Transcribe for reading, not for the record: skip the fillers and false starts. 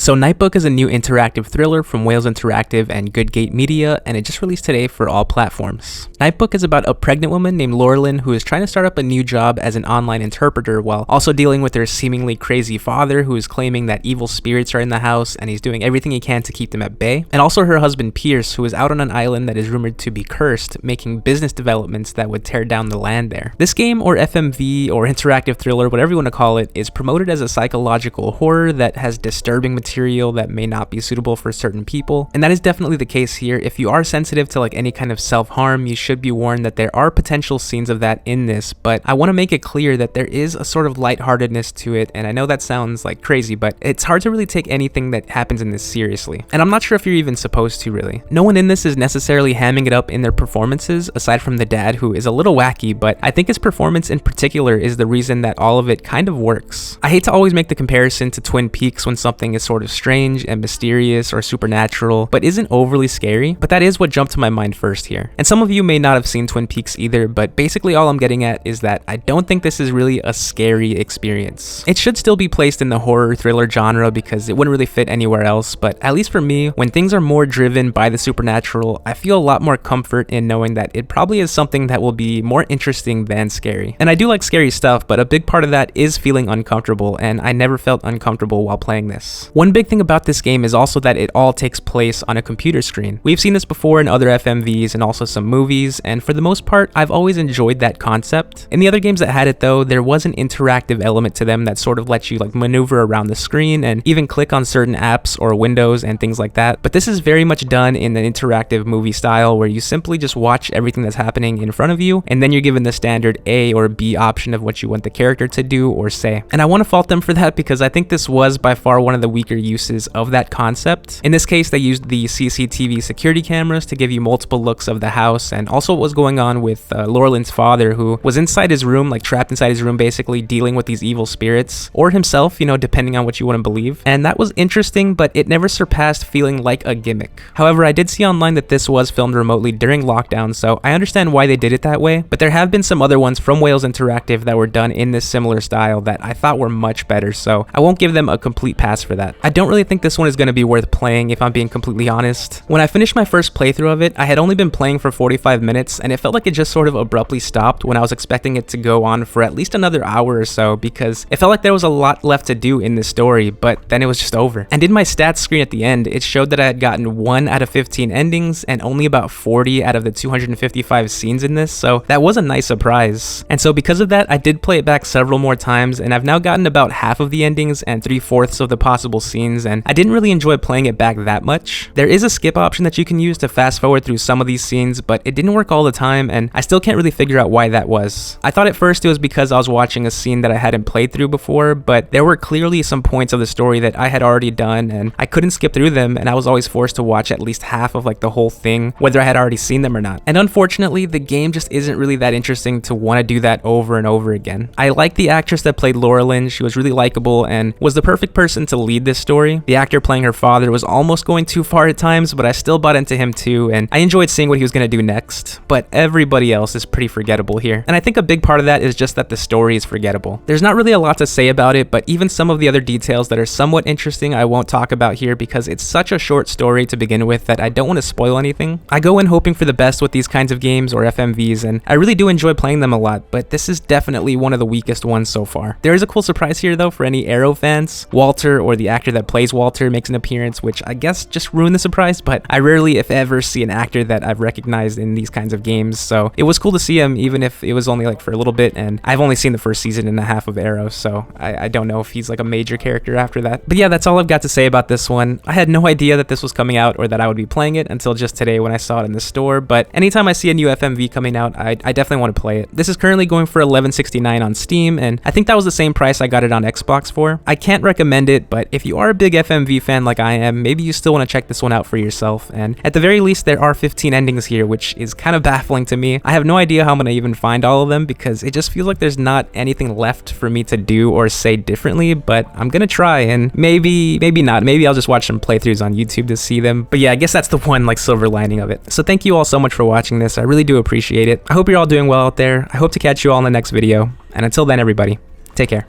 So Nightbook is a new interactive thriller from Walex Interactive and Good Gate Media, and it just released today for all platforms. Nightbook is about a pregnant woman named Laurelyn who is trying to start up a new job as an online interpreter while also dealing with her seemingly crazy father who is claiming that evil spirits are in the house and he's doing everything he can to keep them at bay. And also her husband Pierce, who is out on an island that is rumored to be cursed, making business developments that would tear down the land there. This game, or FMV, or interactive thriller, whatever you want to call it, is promoted as a psychological horror that has disturbing material that may not be suitable for certain people, and that is definitely the case here. If you are sensitive to any kind of self-harm, you should be warned that there are potential scenes of that in this, but I want to make it clear that there is a sort of lightheartedness to it, and I know that sounds like crazy, but it's hard to really take anything that happens in this seriously, and I'm not sure if you're even supposed to really. No one in this is necessarily hamming it up in their performances, aside from the dad, who is a little wacky, but I think his performance in particular is the reason that all of it kind of works. I hate to always make the comparison to Twin Peaks when something is sort of strange and mysterious or supernatural, but isn't overly scary, but that is what jumped to my mind first here. And some of you may not have seen Twin Peaks either, but basically all I'm getting at is that I don't think this is really a scary experience. It should still be placed in the horror thriller genre because it wouldn't really fit anywhere else, but at least for me, when things are more driven by the supernatural, I feel a lot more comfort in knowing that it probably is something that will be more interesting than scary. And I do like scary stuff, but a big part of that is feeling uncomfortable, and I never felt uncomfortable while playing this. One big thing about this game is also that it all takes place on a computer screen. We've seen this before in other FMVs and also some movies, and for the most part, I've always enjoyed that concept. In the other games that had it though, there was an interactive element to them that sort of lets you maneuver around the screen and even click on certain apps or windows and things like that. But this is very much done in an interactive movie style where you simply just watch everything that's happening in front of you, and then you're given the standard A or B option of what you want the character to do or say. And I want to fault them for that because I think this was by far one of the weaker uses of that concept. In this case, they used the cctv security cameras to give you multiple looks of the house, and also what was going on with Laurelyn's father, who was inside his room, trapped inside his room basically, dealing with these evil spirits, or himself, depending on what you want to believe. And that was interesting, but it never surpassed feeling like a gimmick. However, I did see online that this was filmed remotely during lockdown, so I understand why they did it that way, but there have been some other ones from Walex Interactive that were done in this similar style that I thought were much better, so I won't give them a complete pass for that. I don't really think this one is going to be worth playing if I'm being completely honest. When I finished my first playthrough of it, I had only been playing for 45 minutes and it felt like it just sort of abruptly stopped when I was expecting it to go on for at least another hour or so, because it felt like there was a lot left to do in this story, but then it was just over. And in my stats screen at the end, it showed that I had gotten 1 out of 15 endings and only about 40 out of the 255 scenes in this, so that was a nice surprise. And so because of that, I did play it back several more times, and I've now gotten about half of the endings and 3/4 of the possible scenes, and I didn't really enjoy playing it back that much. There is a skip option that you can use to fast forward through some of these scenes, but it didn't work all the time, and I still can't really figure out why that was. I thought at first it was because I was watching a scene that I hadn't played through before, but there were clearly some points of the story that I had already done, and I couldn't skip through them, and I was always forced to watch at least half of the whole thing, whether I had already seen them or not. And unfortunately, the game just isn't really that interesting to want to do that over and over again. I like the actress that played Laurelyn. She was really likable and was the perfect person to lead this story. The actor playing her father was almost going too far at times, but I still bought into him too, and I enjoyed seeing what he was going to do next. But everybody else is pretty forgettable here, and I think a big part of that is just that the story is forgettable. There's not really a lot to say about it, but even some of the other details that are somewhat interesting I won't talk about here because it's such a short story to begin with that I don't want to spoil anything. I go in hoping for the best with these kinds of games or FMVs, and I really do enjoy playing them a lot, but this is definitely one of the weakest ones so far. There is a cool surprise here though for any Arrow fans. Walter, or the actor that plays Walter, makes an appearance, which I guess just ruined the surprise, but I rarely, if ever, see an actor that I've recognized in these kinds of games, so it was cool to see him, even if it was only for a little bit, and I've only seen the first season and a half of Arrow, so I don't know if he's a major character after that. But yeah, that's all I've got to say about this one. I had no idea that this was coming out or that I would be playing it until just today when I saw it in the store, but anytime I see a new FMV coming out, I definitely want to play it. This is currently going for $11.69 on Steam, and I think that was the same price I got it on Xbox for. I can't recommend it, but if you are a big FMV fan like I am, maybe you still want to check this one out for yourself, and at the very least there are 15 endings here, which is kind of baffling to me. I have no idea how I'm going to even find all of them because it just feels like there's not anything left for me to do or say differently, but I'm gonna try, and maybe not. Maybe I'll just watch some playthroughs on YouTube to see them. But yeah, I guess that's the one silver lining of it. So thank you all so much for watching this. I really do appreciate it. I hope you're all doing well out there. I hope to catch you all in the next video, and until then, everybody, take care.